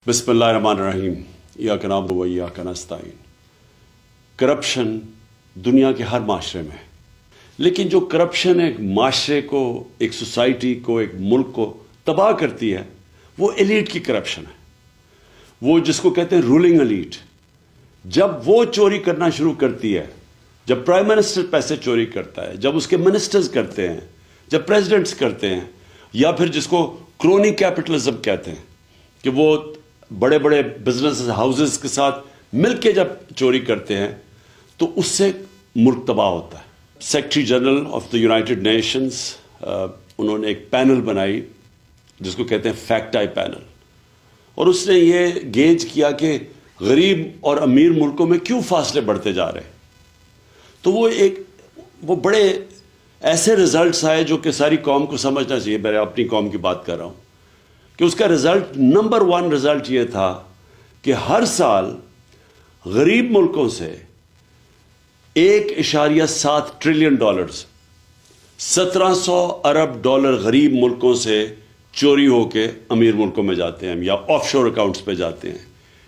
بسم اللہ الرحمن الرحیم ایاک نعبد و ایاک نستعین۔ کرپشن دنیا کے ہر معاشرے میں ہے، لیکن جو کرپشن ایک معاشرے کو، ایک سوسائٹی کو، ایک ملک کو تباہ کرتی ہے وہ ایلیٹ کی کرپشن ہے، وہ جس کو کہتے ہیں رولنگ ایلیٹ۔ جب وہ چوری کرنا شروع کرتی ہے، جب پرائم منسٹر پیسے چوری کرتا ہے، جب اس کے منسٹرز کرتے ہیں، جب پریزیڈنٹس کرتے ہیں، یا پھر جس کو کرونی کیپٹلزم کہتے ہیں کہ وہ بڑے بڑے بزنس ہاؤسز کے ساتھ مل کے جب چوری کرتے ہیں تو اس سے ملک تباہ ہوتا ہے۔ Secretary general of the United nations انہوں نے ایک پینل بنائی جس کو کہتے ہیں فیکٹ آئی پینل، اور اس نے یہ گیج کیا کہ غریب اور امیر ملکوں میں کیوں فاصلے بڑھتے جا رہے ہیں۔ تو وہ بڑے ایسے رزلٹس آئے جو کہ ساری قوم کو سمجھنا چاہیے۔ میں اپنی قوم کی بات کر رہا ہوں کہ اس کا رزلٹ نمبر 1 رزلٹ یہ تھا کہ ہر سال غریب ملکوں سے $1.7 ٹریلین 1700 ارب ڈالر غریب ملکوں سے چوری ہو کے امیر ملکوں میں جاتے ہیں، یا آف شور اکاؤنٹس پہ جاتے ہیں،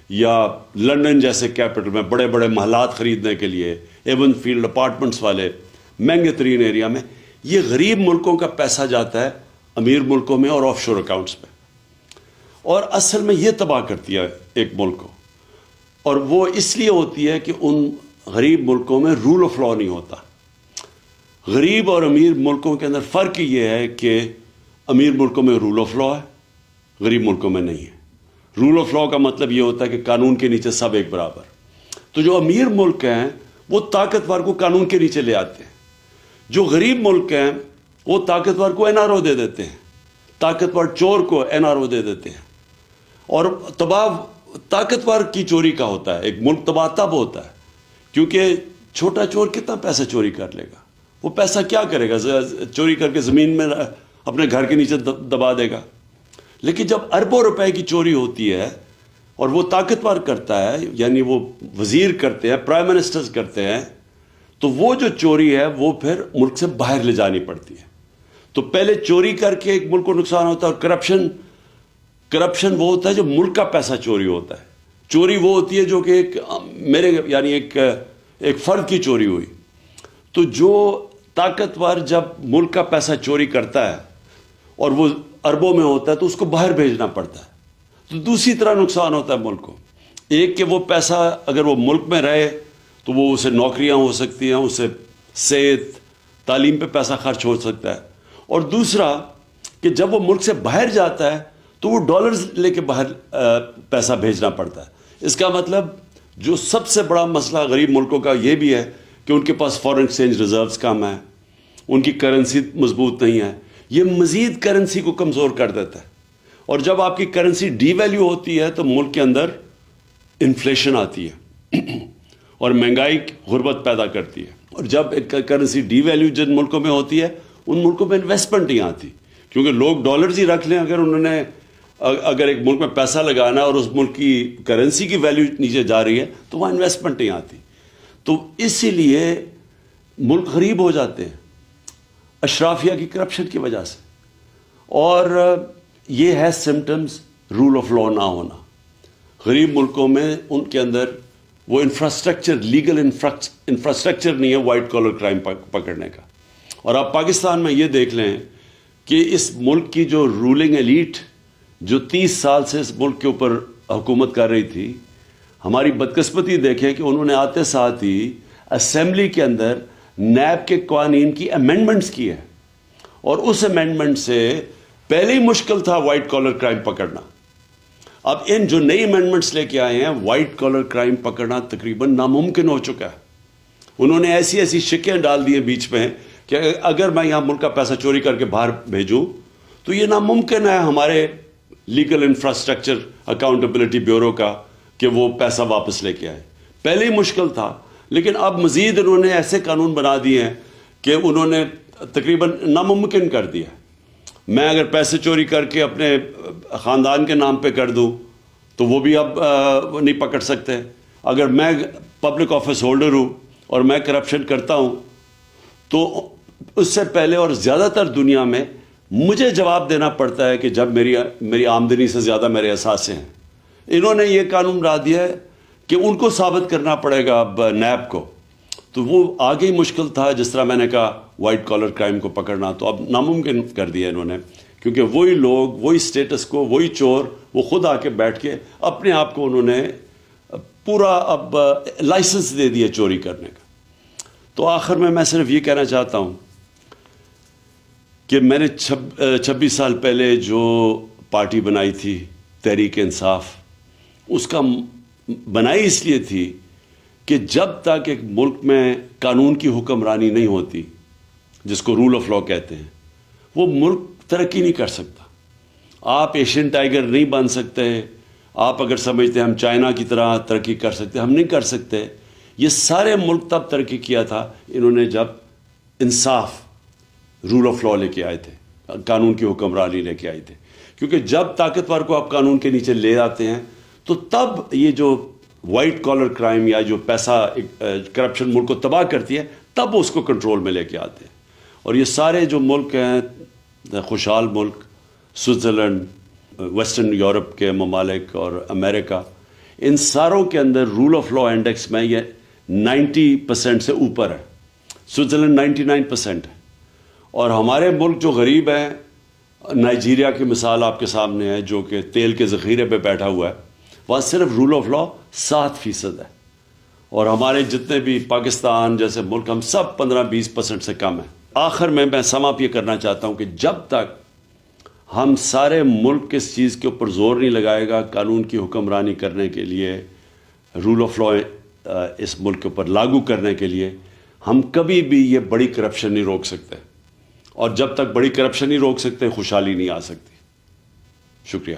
یا لنڈن جیسے کیپٹل میں بڑے بڑے محلات خریدنے کے لیے، ایون فیلڈ اپارٹمنٹس والے مہنگے ترین ایریا میں، یہ غریب ملکوں کا پیسہ جاتا ہے امیر ملکوں میں اور آف شور اکاؤنٹس پہ، اور اصل میں یہ تباہ کرتی ہے ایک ملک کو۔ اور وہ اس لیے ہوتی ہے کہ ان غریب ملکوں میں رول آف لا نہیں ہوتا۔ غریب اور امیر ملکوں کے اندر فرق یہ ہے کہ امیر ملکوں میں رول آف لا ہے، غریب ملکوں میں نہیں ہے۔ رول آف لا کا مطلب یہ ہوتا ہے کہ قانون کے نیچے سب ایک برابر۔ تو جو امیر ملک ہیں وہ طاقتور کو قانون کے نیچے لے آتے ہیں، جو غریب ملک ہیں وہ طاقتور کو NRO دے دیتے ہیں، طاقتور چور کو NRO دے دیتے ہیں۔ اور طاقتور کی چوری کا ہوتا ہے، ایک ملک تباہ تب ہوتا ہے کیونکہ چھوٹا چور کتنا پیسہ چوری کر لے گا، وہ پیسہ کیا کرے گا؟ چوری کر کے زمین میں اپنے گھر کے نیچے دبا دے گا۔ لیکن جب اربوں روپے کی چوری ہوتی ہے اور وہ طاقتور کرتا ہے، یعنی وہ وزیر کرتے ہیں، پرائم منسٹرز کرتے ہیں، تو وہ جو چوری ہے وہ پھر ملک سے باہر لے جانی پڑتی ہے۔ تو پہلے چوری کر کے ایک ملک کو نقصان ہوتا ہے، اور کرپشن وہ ہوتا ہے جو ملک کا پیسہ چوری ہوتا ہے۔ چوری وہ ہوتی ہے جو کہ ایک فرد کی چوری ہوئی۔ تو جو طاقتور جب ملک کا پیسہ چوری کرتا ہے اور وہ اربوں میں ہوتا ہے تو اس کو باہر بھیجنا پڑتا ہے، تو دوسری طرح نقصان ہوتا ہے ملک کو۔ ایک کہ وہ پیسہ اگر وہ ملک میں رہے تو وہ اسے نوکریاں ہو سکتی ہیں، اسے صحت تعلیم پہ پیسہ خرچ ہو سکتا ہے، اور دوسرا کہ جب وہ ملک سے باہر جاتا ہے تو وہ ڈالرز لے کے باہر پیسہ بھیجنا پڑتا ہے۔ اس کا مطلب جو سب سے بڑا مسئلہ غریب ملکوں کا یہ بھی ہے کہ ان کے پاس فارن ایکسچینج ریزروز کم ہیں، ان کی کرنسی مضبوط نہیں ہے، یہ مزید کرنسی کو کمزور کر دیتا ہے۔ اور جب آپ کی کرنسی ڈی ویلیو ہوتی ہے تو ملک کے اندر انفلیشن آتی ہے اور مہنگائی غربت پیدا کرتی ہے۔ اور جب کرنسی ڈی ویلیو جن ملکوں میں ہوتی ہے ان ملکوں میں انویسٹمنٹ نہیں آتی، کیونکہ لوگ ڈالرز ہی رکھ لیں۔ اگر ایک ملک میں پیسہ لگانا ہے اور اس ملک کی کرنسی کی ویلیو نیچے جا رہی ہے تو وہاں انویسٹمنٹ نہیں آتی، تو اسی لیے ملک غریب ہو جاتے ہیں اشرافیہ کی کرپشن کی وجہ سے۔ اور یہ ہے سمٹمز رول آف لا نہ ہونا۔ غریب ملکوں میں ان کے اندر وہ انفراسٹرکچر، لیگل انفراسٹرکچر نہیں ہے وائٹ کالر کرائم پکڑنے کا۔ اور آپ پاکستان میں یہ دیکھ لیں کہ اس ملک کی جو رولنگ ایلیٹ جو 30 سال سے اس ملک کے اوپر حکومت کر رہی تھی، ہماری بدقسمتی دیکھیں کہ انہوں نے آتے ساتھ ہی اسمبلی کے اندر نیب کے قوانین کی امینڈمنٹس کی ہے، اور اس امینڈمنٹ سے پہلے ہی مشکل تھا وائٹ کالر کرائم پکڑنا۔ اب ان جو نئی امینڈمنٹس لے کے آئے ہیں، وائٹ کالر کرائم پکڑنا تقریباً ناممکن ہو چکا ہے۔ انہوں نے ایسی شکیں ڈال دی ہیں بیچ میں کہ اگر میں یہاں ملک کا پیسہ چوری کر کے باہر بھیجوں تو یہ ناممکن ہے ہمارے لیگل انفراسٹرکچر اکاؤنٹیبلٹی بیورو کا کہ وہ پیسہ واپس لے کے آئے۔ پہلے ہی مشکل تھا، لیکن اب مزید انہوں نے ایسے قانون بنا دیے ہیں کہ انہوں نے تقریباً ناممکن کر دیا۔ میں اگر پیسے چوری کر کے اپنے خاندان کے نام پہ کر دوں تو وہ بھی اب نہیں پکڑ سکتے۔ اگر میں پبلک آفس ہولڈر ہوں اور میں کرپشن کرتا ہوں تو اس سے پہلے اور زیادہ تر دنیا میں مجھے جواب دینا پڑتا ہے کہ جب میری آمدنی سے زیادہ میرے اثاثے ہیں، انہوں نے یہ قانون بنا دیا ہے کہ ان کو ثابت کرنا پڑے گا اب نیب کو، تو وہ آگے ہی مشکل تھا. جس طرح میں نے کہا وائٹ کالر کرائم کو پکڑنا، تو اب ناممکن کر دیا انہوں نے، کیونکہ وہی لوگ، وہی سٹیٹس کو، وہی چور، وہ خود آ کے بیٹھ کے اپنے آپ کو انہوں نے پورا اب لائسنس دے دیا چوری کرنے کا. تو آخر میں صرف یہ کہنا چاہتا ہوں کہ میں نے 26 سال پہلے جو پارٹی بنائی تھی تحریک انصاف، اس کا بنائی اس لیے تھی کہ جب تک ایک ملک میں قانون کی حکمرانی نہیں ہوتی، جس کو رول آف لا کہتے ہیں، وہ ملک ترقی نہیں کر سکتا. آپ ایشین ٹائیگر نہیں بن سکتے. آپ اگر سمجھتے ہیں ہم چائنا کی طرح ترقی کر سکتے، ہم نہیں کر سکتے. یہ سارے ملک تب ترقی کیا تھا انہوں نے جب انصاف، رول آف لا لے کے آئے تھے، قانون کی حکمرانی لے کے آئے تھے. کیونکہ جب طاقتور کو آپ قانون کے نیچے لے آتے ہیں تو تب یہ جو وائٹ کالر کرائم یا جو پیسہ کرپشن ملک کو تباہ کرتی ہے، تب اس کو کنٹرول میں لے کے آتے ہیں. اور یہ سارے جو ملک ہیں، خوشحال ملک، سوئٹزرلینڈ، ویسٹرن یورپ کے ممالک اور امریکہ، ان ساروں کے اندر رول آف لا انڈیکس میں یہ 90% سے اوپر ہے. سوئٹزرلینڈ 99% ہے. اور ہمارے ملک جو غریب ہیں، نائجیریا کی مثال آپ کے سامنے ہے، جو کہ تیل کے ذخیرے پہ بیٹھا ہوا ہے، وہاں صرف رول آف لا 7% ہے. اور ہمارے جتنے بھی پاکستان جیسے ملک، ہم سب 15-20% سے کم ہیں. آخر میں سم اپ یہ کرنا چاہتا ہوں کہ جب تک ہم سارے ملک اس چیز کے اوپر زور نہیں لگائے گا قانون کی حکمرانی کرنے کے لیے، رول آف لا اس ملک کے اوپر لاگو کرنے کے لیے، ہم کبھی بھی یہ بڑی کرپشن نہیں روک سکتے. اور جب تک بڑی کرپشن نہیں روک سکتے، خوشحالی نہیں آ سکتی. شکریہ.